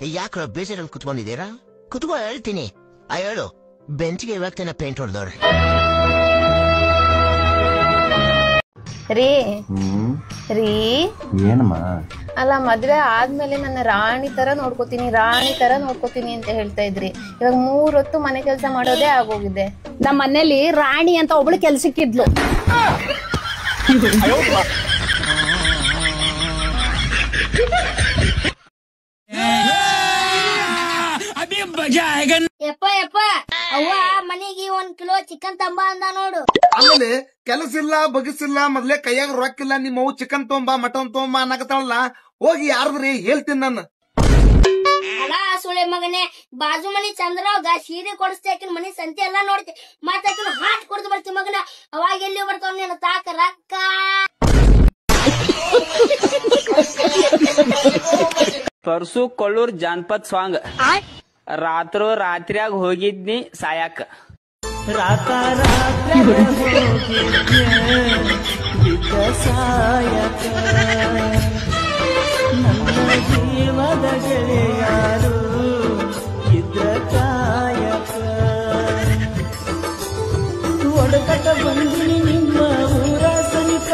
ಯಾಕೆ ಬೇಜಾರಲ್ಲಿ ಕುತ್ಕೊಂಡಿದ್ದೀರಾ? ಕುತ್ಕೋ ಹೇಳ್ತೀನಿ. ಹೇಳು. ಬೆಂಚ್ಗೆ ಇವತ್ತಿನ ಪೇಂಟ್ ಹೊಡೆದವ್ರೆ. ರೀ ರೀ ಏನಮ್ಮ? ಅಲ್ಲ, ಮದ್ವೆ ಆದ್ಮೇಲೆ ನನ್ನ ರಾಣಿ ತರ ನೋಡ್ಕೋತೀನಿ ಅಂತ ಹೇಳ್ತಾ ಇದ್ರಿ. ಇವಾಗ 3 ಹೊತ್ತು ಮನೆ ಕೆಲಸ ಮಾಡೋದೇ ಆಗೋಗಿದೆ. ನಮ್ಮ ಮನೇಲಿ ರಾಣಿ ಅಂತ ಒಬ್ಳು ಕೆಲ್ಸಕ್ಕಿದ್ಲು. ಯಪ್ಪ ಅವ್ವ ಮನೆಗೆ 1 ಕಿಲೋ ಚಿಕನ್ ತಂಬ ಅಂದ ನೋಡು. ಆಮೇಲೆ ಕೆಲಸ ಇಲ್ಲ ಬಗಸಿಲ್ಲ, ಮೊದ್ಲೇ ಕೈಯಾಗ ರೊಕ್ಕಿಲ್ಲ, ನಿಮ್ಮ ಅವು ಚಿಕನ್ ತೊಂಬ ಮಟನ್ ತೊಂಬ ಅನ್ನಕತ್ತಾಳಲ್ಲ, ಹೋಗಿ ಯಾರದ್ರಿ ಹೇಳ್ತೀನಿ ನಾನು. ಅಲ್ಲ ಸುಳೆ ಮಗನೇ, ಬಾಜು ಮನಿ ಚಂದ್ರವಾಗ ಸೀರೆ ಕೊಡಿಸ್ತಾಕಿನ ಮನಿ ಸಂತೆ ಎಲ್ಲಾ ನೋಡ್ತಿ, ಮಾತಾಕಿನ ಹಾಟ್ ಕೊಡ್ದು ಬರ್ತಿ ಮಗನ. ಅವಾಗ ಎಲ್ಲಿ ಬರ್ತಾವ ನೀನು ತಾಕ ರೊಕ್ಕ. ಪರ್ಸು ಕೊಳ್ಳೂರ್ ಜಾನಪದ್ ಸಾಂಗ್. ರಾತ್ರಿಯಾಗ ಹೋಗಿದ್ನಿ ಸಾಯಕ. ಜೀವದ ಗೆಳೆಯಾರು ಇದ್ರ ಕಾಯಕ ಒಡಕಟ ಬಂದಿನಿ ನಿಮ್ಮ ಊರ ಸನಿಕ,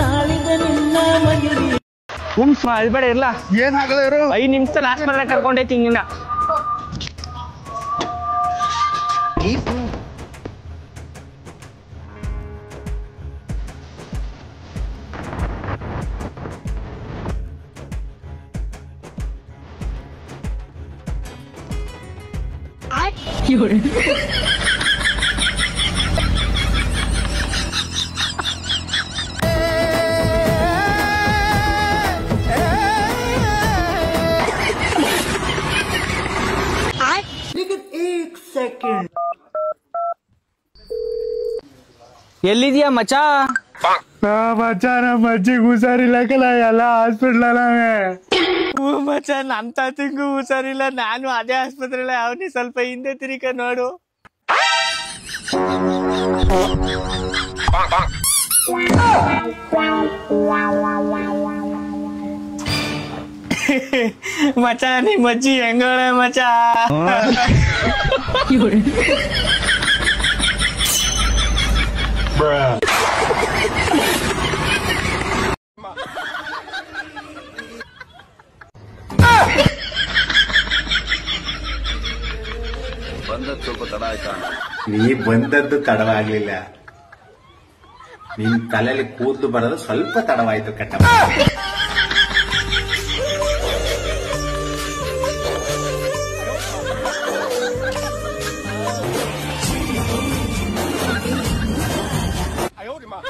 ನಾಳಿದ ನಿನ್ನ ಮಗಿರಿ. ಅದ್ಬೇಡ ಇರ್ಲ. ಏನ್ ಆಗಲ್ಲ, 5 ನಿಮಿಷ ಆಸ್ಪತ್ರೆ ಕರ್ಕೊಂಡೈತಿ ಹಿಂಗಿನ. ಎಲ್ಲಿದ್ಯಾ ಮಚಾ? ಮಚ್ಚಾ, ನಮ್ಮ ಅಜ್ಜಿಗೆ ಹುಷಾರಿಲ್ಲ ಕಲ, ಎಲ್ಲ ಹಾಸ್ಪಿಟ್ಲ್ ಅಲ್ಲವೇ. ಮಚಾ, ನಮ್ ತಾತಿಗೂ ಹುಷಾರಿಲ್ಲ. ನಾನು ಅದೇ ಆಸ್ಪತ್ರೆಲ್ಲ ಅವನಿ. ಸ್ವಲ್ಪ ಹಿಂದೆ ತಿರಿಕ ನೋಡು. ಮಚಾ, ನಿಮ್ ಅಜ್ಜಿ ಹೆಂಗೋಳೆ ಮಚಾ? ಬಂದದ್ದು ಸ್ವಲ್ಪ ತಡ ಆಯ್ತಾ? ನೀ ಬಂದದ್ದು ತಡವಾಗ್ಲಿಲ್ಲ, ನಿನ್ ತಲೆಯಲ್ಲಿ ಕೂದಲು ಬರೋದು ಸ್ವಲ್ಪ ತಡವಾಯ್ತು ಕಟ್ಟ.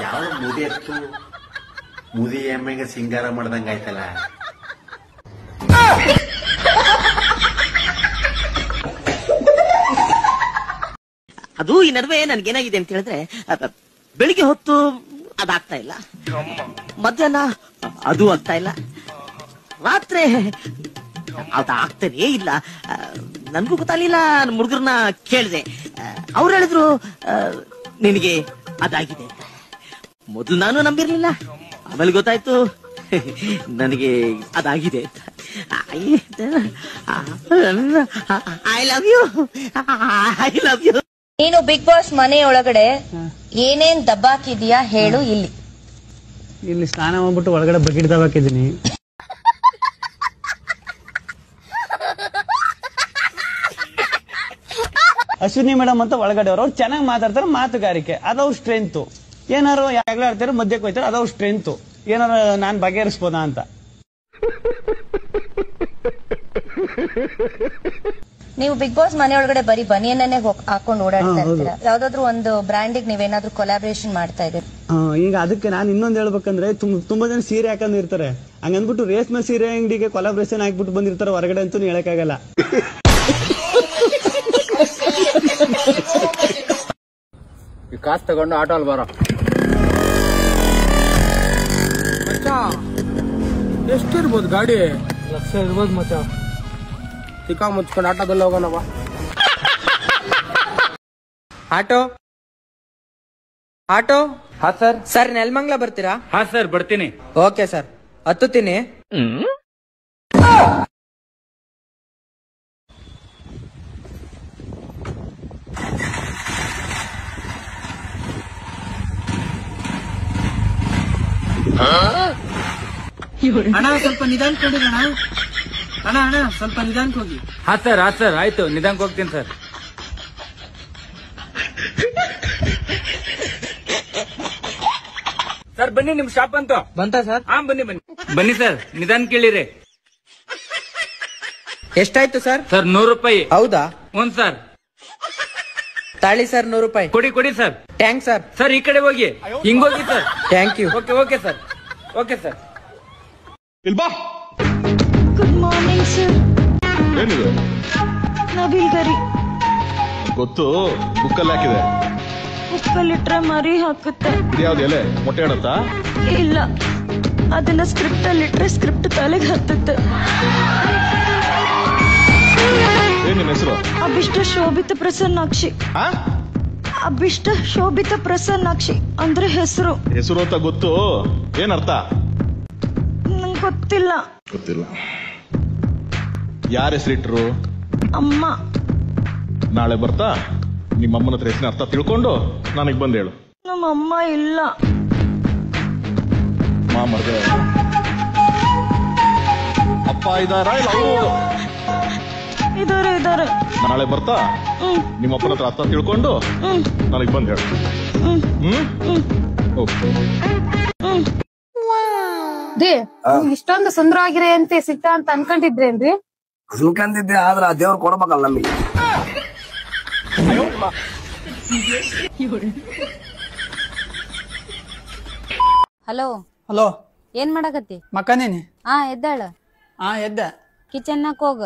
ಯಾವ ಮುದಿ ಎತ್ತು ಮುದಿ ಎಮ್ಮೆಗೆ ಸಿಂಗಾರ ಮಾಡ್ದಂಗಾಯ್ತಲ್ಲ. ಅದು ಈ ನಡುವೆ ನನ್ಗೇನಾಗಿದೆ ಅಂತ ಹೇಳಿದ್ರೆ, ಬೆಳಿಗ್ಗೆ ಹೊತ್ತು ಅದಾಗ್ತಾ ಇಲ್ಲ, ಮಧ್ಯಾಹ್ನ ಅದು ಆಗ್ತಾ ಇಲ್ಲ, ರಾತ್ರಿ ಅದಾಗ್ತಾನೇ ಇಲ್ಲ. ನನ್ಗೂ ಗೊತ್ತಾಗ್ಲಿಲ್ಲ. ನನ್ನ ಹುಡುಗರನ್ನ ಕೇಳಿದೆ, ಅವ್ರು ಹೇಳಿದ್ರು ನಿನಗೆ ಅದಾಗಿದೆ. ಮೊದಲು ನಾನು ನಂಬಿರ್ಲಿಲ್ಲ, ಆಮೇಲೆ ಗೊತ್ತಾಯ್ತು ನನಗೆ ಅದಾಗಿದೆ ಅಂತ. I love you, I love you. ನೀನು ಬಿಗ್ ಬಾಸ್ ಮನೆ ಒಳಗಡೆ ಏನೇನ್ ದಬ್ಬಾಕಿದ್ಯಾ ಹೇಳು. ಇಲ್ಲಿ ಸ್ನಾನ ಮಾಡ್ಬಿಟ್ಟು ಒಳಗಡೆ ಬಕೆಟ್ ದಬ್ಬಾಕಿದ್ದೀನಿ. ಅಶ್ವಿನಿ ಮೇಡಮ್ ಅಂತ ಒಳಗಡೆ ಅವ್ರು ಚೆನ್ನಾಗಿ ಮಾತಾಡ್ತಾರೆ, ಮಾತುಗಾರಿಕೆ ಅದವ್ರ ಸ್ಟ್ರೆಂತ್. ಏನಾರು ಯಾಗ್ಲೇ ಆಡ್ತಾರೆ, ಮಧ್ಯಕ್ಕೆ ಹೋಯ್ತಾರೆ, ಅದವ್ರ ಸ್ಟ್ರೆಂತ್. ಏನಾರು ನಾನ್ ಬಗೆಹರಿಸ್ಬೋದಾ ಅಂತ. ನೀವು ಬಿಗ್ ಬಾಸ್ ಮನೆ ಒಳಗಡೆ ಬರೀ ಬನಿಯನ್ನೇ ಹಾಕೊಂಡು ಓಡಾಡ್ತಾ ಇರ್ತೀರಾ. ಯಾವ್ದಾದ್ರು ಒಂದು ಬ್ರ್ಯಾಂಡಿಗೆ ನೀವೇನಾದ್ರೂ ಕೊಲಾಬ್ರೇಷನ್ ಮಾಡ್ತಾ ಇದ್ದೀರಿ? ಈಗ ಅದಕ್ಕೆ ನಾನು ಇನ್ನೊಂದು ಹೇಳ್ಬೇಕಂದ್ರೆ, ತುಂಬಾ ಜನ ಸೀರೆ ಹಾಕೊಂಡು ಇರ್ತಾರೆ. ಹಂಗಂದ್ಬಿಟ್ಟು ರೇಷ್ಮೆ ಸೀರೆ ಅಂಗಡಿಗೆ ಕೊಲಾಬ್ರೇಷನ್ ಹಾಕ್ಬಿಟ್ಟು ಬಂದಿರ್ತಾರೆ ಹೊರಗಡೆ ಅಂತೂ ಹೇಳಕ್ಕಾಗಲ್ಲ. ಕಾಸು ತಗೊಂಡು ಆಟೋ ಅಲ್ಲಿ ಬರೋ. ಎಷ್ಟಿರ್ಬೋದು ಗಾಡಿ? 1 ಲಕ್ಷ ಇರ್ಬೋದು ಮಚ್ಚ. ಚಿಕ್ಕ ಮುಚ್ಕೊಂಡು ಆಟೋದಲ್ಲಿ ಹೋಗೋಣವ. Auto auto. ಹಾ ಸರ್. ಸರ್ ನೆಲಮಂಗಲ ಬರ್ತೀರಾ? ಹಾ ಸರ್, ಬರ್ತೀನಿ. ಓಕೆ ಸರ್, ಹತ್ತುತ್ತೀನಿ. ಅಣ್ಣ ಸ್ವಲ್ಪ ನಿಧಾನಕ್ಕೆ ಹೋಗಿ ಅಣ್ಣ. ಅಣ್ಣ ಸ್ವಲ್ಪ ನಿಧಾನಕ್ಕೆ ಹೋಗಿ. ಹಾ ಸರ್ ಆಯ್ತು ನಿಧಾನಕ್ಕೆ ಹೋಗ್ತೀನಿ ಸರ್. ಸರ್ ಬನ್ನಿ ನಿಮ್ ಶಾಪ್ ಅಂತ ಬಂತ ಸರ್? ಹಾ ಬನ್ನಿ ಸರ್ ನಿಧಾನ ಕೇಳಿರಿ. ಎಷ್ಟಾಯ್ತು ಸರ್? ಸರ್ 100 ರೂಪಾಯಿ. ಹೌದಾ? ಹ್ಞೂ ಸರ್. ತಾಳಿ ಸರ್ 100 ರೂಪಾಯಿ. ಕೊಡಿ ಸರ್. Thanks sir. ಸರ್ ಈ ಕಡೆ ಹೋಗಿ ಹಿಂಗೋಗಿ sir. Thank you. Okay sir. Okay sir. ಇಲ್ಬಾ. Good morning sir. ಏನಿದು? ನವಿಲ್ ಗರಿ. ಗೊತ್ತು, ಬುಕ್ಕಲ್ಲಿ ಹಾಕಿದೆ. ಉಪ್ಪಲ್ಲಿಟ್ರೆ ಮರಿ ಹಾಕುತ್ತೆ. ಯಾವ್ದು ಎಲೆ? ಮೊಟ್ಟೆ ಇಡತ್ತಾ? ಇಲ್ಲ, ಅದನ್ನ ಸ್ಕ್ರಿಪ್ಟ್ ಅಲ್ಲಿ ಇಟ್ರೆ ಸ್ಕ್ರಿಪ್ಟ್ ತಲೆಗೆ ಹತ್ತುತ್ತೆ. ಏನ್ ನಿನ್ ಹೆಸರು? ಅಭಿಷ್ಟ ಶೋಭಿತ ಪ್ರಸನ್ನಾಕ್ಷಿ. ಅಭಿಷ್ಟ ಶೋಭಿತ ಪ್ರಸನ್ನಾಕ್ಷಿ ಅಂದ್ರೆ ಹೆಸರು. ಹೆಸರು ಅಂತ ಗೊತ್ತು, ಏನ್ ಅರ್ಥ? ನಂಗೆ ಗೊತ್ತಿಲ್ಲ. ಯಾರ ಹೆಸರಿಟ್ರು? ಅಮ್ಮ. ನಾಳೆ ಬರ್ತಾ ನಿಮ್ಮ ಅಮ್ಮನ ಹತ್ರ ಹೆಸರಿನ ಅರ್ಥ ತಿಳ್ಕೊಂಡು ನನಗ್ ಬಂದ್ ಹೇಳು. ನಮ್ಮ ಅಮ್ಮ ಇಲ್ಲ. ಮರ್ದೆ. ಅಪ್ಪ ಇದಾರ? ಇದಾರೆ. ನಾಳೆ ಬರ್ತಾ ನಿಮ್ಮ ಅಪ್ಪನ ಹತ್ರ ಅರ್ಥ ತಿಳ್ಕೊಂಡು ನನಗ್ ಬಂದ್ ಹೇಳು. ಇಷ್ಟೊಂದು ಸುಂದರವಾಗಿರಿ ಅಂತ ಸಿಗ್ತಾ ಅಂತ ಅನ್ಕೊಂಡಿದ್ರೇನ್ರಿ? ಅನ್ಕೊಂಡಿದ್ದೆ, ಆದ್ರ ದೇವ್ರು ಕೊಡ್ಬೇಕಲ್ಲ ನಮಗೆ. ಹಲೋ, ಏನ್ ಮಾಡಕತ್ತಿ? ಮಕ್ಕನೇನಿ. ಎದ್ದಾಳ. ಎದ್ದ. ಕಿಚನ್ನಾಗ ಹೋಗ.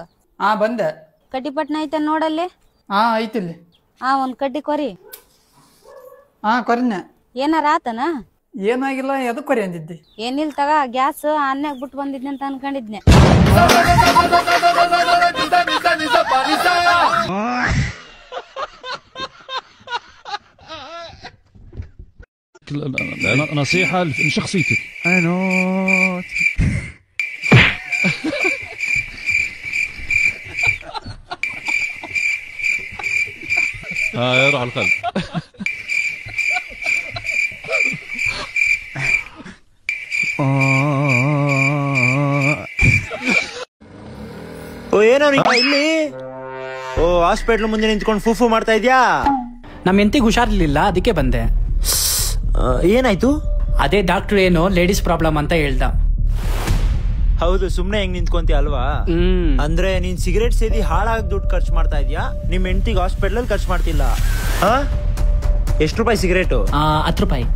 ಬಂದೆ. ಕಡ್ಡಿಪಟ್ನ ಐತ ನೋಡಲ್ಲಿ. ಐತಿಲ್ಲಿ. ಒಂದ್ ಕಡ್ಡಿ ಕೊರಿ. ಕೊರಿನ. ಏನಾರ ಆತನ? ಏನಾಗಿಲ್ಲ, ಎದಕ್ ಕೊರಿ ಅಂದಿದ್ದಿ? ಏನಿಲ್ ತಗ, ಗ್ಯಾಸ್ ಅನ್ನೆಗ್ ಬಿಟ್ಟು ಬಂದಿದ್ನೆ ಅಂತ ಅನ್ಕೊಂಡಿದ್ನೆ. نصيحة من شخصيتك. أنا يروح القلب. ಏನೋ ಇಲ್ಲಿ ಹಾಸ್ಪಿಟ್ಲ್ ಮುಂದೆ ನಿಂತ್ಕೊಂಡು ಫೂಫು ಮಾಡ್ತಾ ಇದ್ಯಾ? ನಮ್ಮ ಹೆಂಡತಿಗೆ ಹುಷಾರಿರ್ಲಿಲ್ಲ, ಅದಕ್ಕೆ ಬಂದೆ. ಏನಾಯ್ತು? ಅದೇ ಡಾಕ್ಟರ್ ಏನೋ ಲೇಡೀಸ್ ಪ್ರಾಬ್ಲಮ್ ಅಂತ ಹೇಳ್ದ. ಹೌದು, ಸುಮ್ನೆ ಹೆಂಗ್ ನಿಂತ್ಕೊಂತೀಯ ಅಲ್ವಾ? ಅಂದ್ರೆ ನೀನ್ ಸಿಗರೇಟ್ ಸೇದಿ ಹಾಳಾಗಿ ದುಡ್ಡು ಖರ್ಚು ಮಾಡ್ತಾ ಇದ್ಯಾ, ನಿಮ್ ಹೆಂಡತಿಗೆ ಹಾಸ್ಪಿಟಲ್ ಅಲ್ಲಿ ಖರ್ಚು ಮಾಡ್ತಿಲ್ಲ. ಎಷ್ಟು ರೂಪಾಯಿ ಸಿಗರೇಟು? 10 ರೂಪಾಯಿ.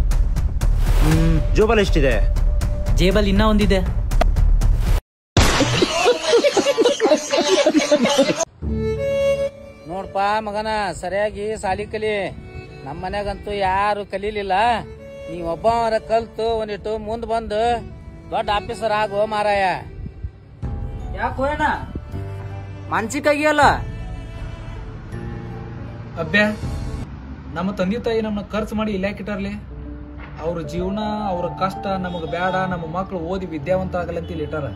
ಜೋಬಲ್ ಎಷ್ಟಿದೆ? ಜೇಬಲ್ ಇನ್ನ ಒಂದಿದೆ. ನೋಡ್ಪ ಮಗನ, ಸರಿಯಾಗಿ ಸಾಲಿ ಕಲಿ. ನಮ್ಮ ಮನ್ಯಾಗಂತೂ ಯಾರು ಕಲೀಲಿಲ್ಲ. ನೀವ್ ಒಬ್ಬವರ ಕಲ್ತು ಒಂದಿಟ್ಟು ಮುಂದ್ ಬಂದು ದೊಡ್ಡ ಆಫೀಸರ್ ಆಗೋ ಮಾರಾಯ. ಯಾಕೋ ಅಣ್ಣ ಮಾನಸಿಕಾಗಿಯಲ್ಲ? ಅಭ್ಯ, ನಮ್ಮ ತಂದೆ ತಾಯಿ ನಮ್ಮನ್ನ ಖರ್ಚು ಮಾಡಿ ಇಲ್ಲಾಕಿಟ್ಟಾರ್ಲಿ. ಅವ್ರ ಜೀವನ, ಅವ್ರ ಕಷ್ಟ ನಮಗ್ ಬೇಡ, ನಮ್ಮ ಮಕ್ಳು ಓದಿ ವಿದ್ಯಾವಂತ ಆಗಲ್ಲ ಅಂತ ಇಲ್ಲಿ ಇಟ್ಟಾರ.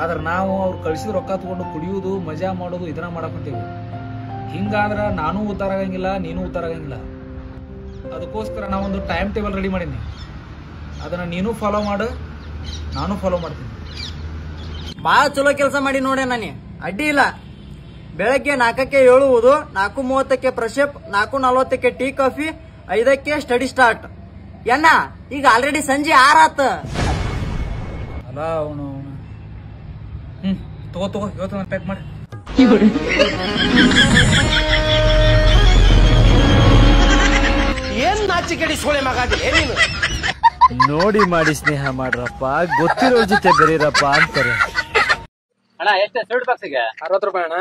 ಆದ್ರೆ ನಾವು ಅವ್ರು ಕಳಿಸಿದ ರೊಕ್ಕ ತಗೊಂಡು ಕುಡಿಯುವುದು, ಮಜಾ ಮಾಡೋದು ಇದನ್ನ ಮಾಡಕೊಂತೀವಿ. ಹಿಂಗಾದ್ರ ನಾನು ಉದ್ದಾರ ಆಗಂಗಿಲ್ಲ, ನೀನು ಉದ್ದಾರ ಆಗಂಗಿಲ್ಲ. ಅದಕ್ಕೋಸ್ಕರ ನಾವೊಂದು ಟೈಮ್ ಟೇಬಲ್ ರೆಡಿ ಮಾಡೀನಿ. ಅದನ್ನ ನೀನು ಫಾಲೋ ಮಾಡು, ನಾನು ಫಾಲೋ ಮಾಡ್ತೀನಿ. ಬಾಳ ಚಲೋ ಕೆಲಸ ಮಾಡಿ ನೋಡೆ ನಾನಿ, ಅಡ್ಡಿ ಇಲ್ಲ. ಬೆಳಗ್ಗೆ 4ಕ್ಕೆ ಏಳುವುದು, 4:30ಕ್ಕೆ ಫ್ರೆಶಪ್, 4:40ಕ್ಕೆ ಟೀ ಕಾಫಿ, 5ಕ್ಕೆ ಸ್ಟಡಿ ಸ್ಟಾರ್ಟ್. ಎಣ್ಣ ಈಗ ಆಲ್ರೆಡಿ ಸಂಜೆ 6 ಆತ. ಅಲ್ಲ ಅವನು ತಗೋ ಇವತ್ತು ನಾನು ಪ್ಯಾಕ್ ಮಾಡಿ. ಏನ್ ನಾಚಿಕೆಡಿ ಸೋಳೆ ಮಗಾದಿ ನೀನು? ನೋಡಿ ಮಾಡಿ ಸ್ನೇಹ ಮಾಡ್ರಪ್ಪ, ಗೊತ್ತಿರೋ ಜೊತೆ ಬೆರೀರಪ್ಪ ಅಂತಾರೆ. ಅಣ್ಣ ಎಷ್ಟು ಸ್ವೀಟ್ ಬಾಕ್ಸಿಗೆ? 60 ರೂಪಾಯಿ ಅಣ್ಣ.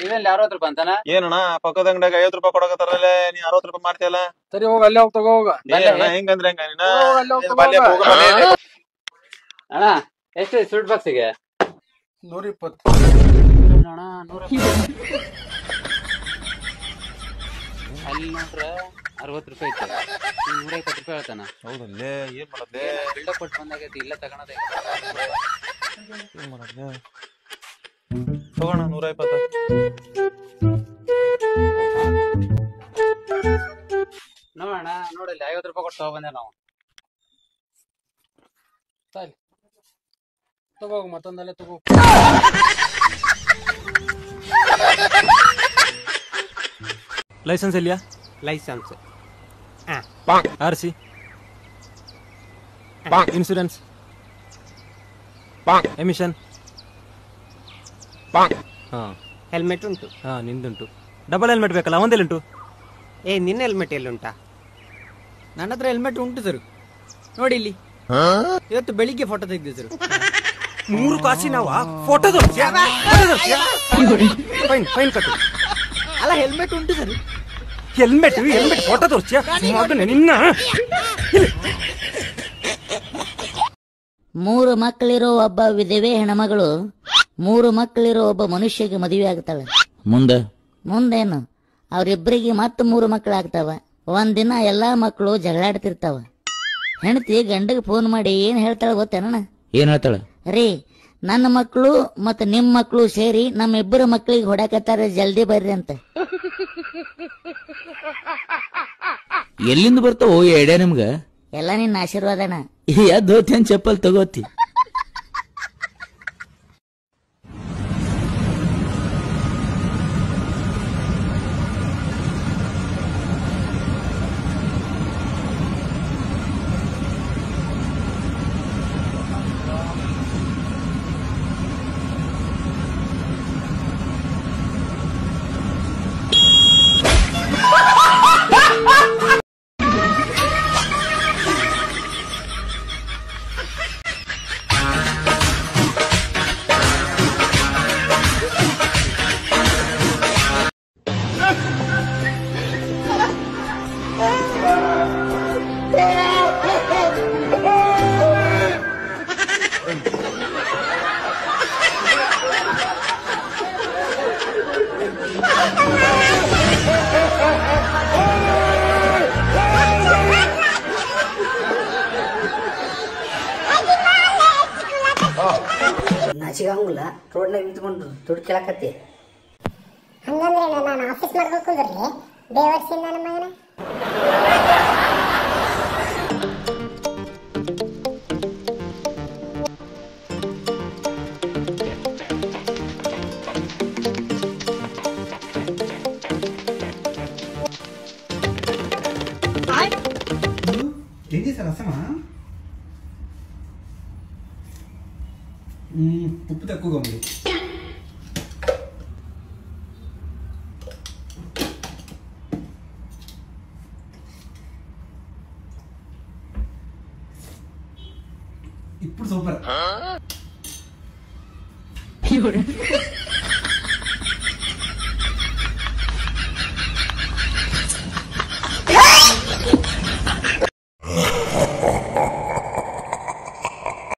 ಇವೆಲ್ಲ 60 ರೂಪಾಯಿ ಅಂತಾನ? ಏನಣ್ಣ ಪಕ್ಕದ ಅಂಗಡಿಯಾಗ 50 ರೂಪಾಯಿ ಕೊಡಕತ್ತಾರಲ್ಲ, ನೀ 60 ರೂಪಾಯಿ ಮಾಡ್ತೀಯಲ್ಲ? ಸರಿ ಹೋಗ, ಅಲ್ಲೇ ಹೋಗಿ ತಗೋ ಹೋಗ. ಹೆಂಗಂದ್ರೆ ಹೆಂಗ ನೀನ? ಅಣ್ಣ ಎಷ್ಟು ಸ್ವೀಟ್ ಬಾಕ್ಸಿಗೆ? 120. ಅಣ್ಣ 120. ಅಲ್ಲಿ ನೋಡ್ರ 60 ರೂಪಾಯಿ ಇತ್ತು, 120 ರೂಪಾಯಿ ಹೇಳ್ತಾನ. ಹೌದಲ್ಲೇ, ಏನ್ ಮಾಡದ್ದೆ? ಬಿಲ್ಡಪ್ ಕೊಟ್ಟು ಬಂದಾಗೈತಿ, ಇಲ್ಲ ತಗೊಳದ. ಏನ್ ಮಾಡದ್ದೆ? ತಗೋಣ 120. ನೋಡೋಣ, ನೋಡಲ್ಲಿ 50 ರೂಪಾಯಿ ಕೊಟ್ಟು ತಗೊಬಂದೆ ನಾವು. ತಗೋ ಮತ್ತೊಂದಲ್ಲೇ ತಗೋ. ಲೈಸೆನ್ಸ್ ಇದೆಯಾ? Licence, RC, insurance, emission, helmet ಉಂಟು. ನಿಂದುಂಟು. ಡಬಲ್ ಹೆಲ್ಮೆಟ್ ಬೇಕಲ್ಲ, ಒಂದೆಲ್ಲುಂಟು? ನಿನ್ನ ಹೆಲ್ಮೆಟ್ ಎಲ್ಲುಂಟಾ? ನನ್ನ ಹತ್ರ ಹೆಲ್ಮೆಟ್ ಉಂಟು ಸರ್, ನೋಡಿ ಇಲ್ಲಿ. ಇವತ್ತು ಬೆಳಿಗ್ಗೆ ಫೋಟೋ ತೆಗೆದು ಸರ್. 3 ಕಾಸಿನವ ಫೋಟೋ ಫೈನ್ ಕಟ್ಟು. ಅಲ್ಲ ಹೆಲ್ಮೆಟ್ ಉಂಟು ಸರ್. ಹೆಲ್ಮೆಟ್ ಫೋಟೋ ತೋರಿಸ್ಯಾ ನಿನ್ನ? 3 ಮಕ್ಕಳಿರೋ ಒಬ್ಬ ವಿಧವೆ ಹೆಣ್ಮಗಳು 3 ಮಕ್ಕಳಿರೋ ಒಬ್ಬ ಮನುಷ್ಯಗೆ ಮದುವೆ ಆಗ್ತಾಳೆ. ಮುಂದೇನು ಅವ್ರಿಬ್ರಿಗೆ ಮತ್ತೆ 3 ಮಕ್ಕಳಾಗ್ತಾವ. ಒಂದಿನ ಎಲ್ಲಾ ಮಕ್ಕಳು ಜಗಳಾಡ್ತಿರ್ತಾವ. ಹೆಂಡತಿ ಗಂಡಗೆ ಫೋನ್ ಮಾಡಿ ಏನ್ ಹೇಳ್ತಾಳ ಗೊತ್ತೇನ? ಏನ್ ಹೇಳ್ತಾಳ? ರೀ, ನನ್ನ ಮಕ್ಕಳು ಮತ್ತ ನಿಮ್ ಮಕ್ಕಳು ಸೇರಿ ನಮ್ಮಿಬ್ಬರ ಮಕ್ಕಳಿಗೆ ಹೊಡಕತ್ತಾರ, ಜಲ್ದಿ ಬರ್ರಿ ಅಂತ. ಎಲ್ಲಿಂದ ಬರ್ತಾವ ಎಡೆ ನಿಮ್ಗ? ಎಲ್ಲ ನಿನ್ನ ಆಶೀರ್ವಾದನ. ಧೋತಿಯನ್ ಚಪ್ಪಲ್ ತಗೋತಿ. ನಾಚಿಗಂಗಿಲ್ಲ, ರೋಡ್ನಾಗ ನಿಂತ್ಕೊಂಡು ದುಡ್ಡು ಕೇಳಕತ್ತಿ. ಹಂಗಂದ್ರೆ ನಾನು ಆಫೀಸ್ ಮಾಡ್ಬೇಕು ಕುಂದ್ರಿ ಬೇವರ್ಸಿಂದ ನನ್ನ ಮಗನ. ఏంటి సార్ రసమా? ఉప్పు తక్కువగా ఉంది. ఇప్పుడు సూపర్.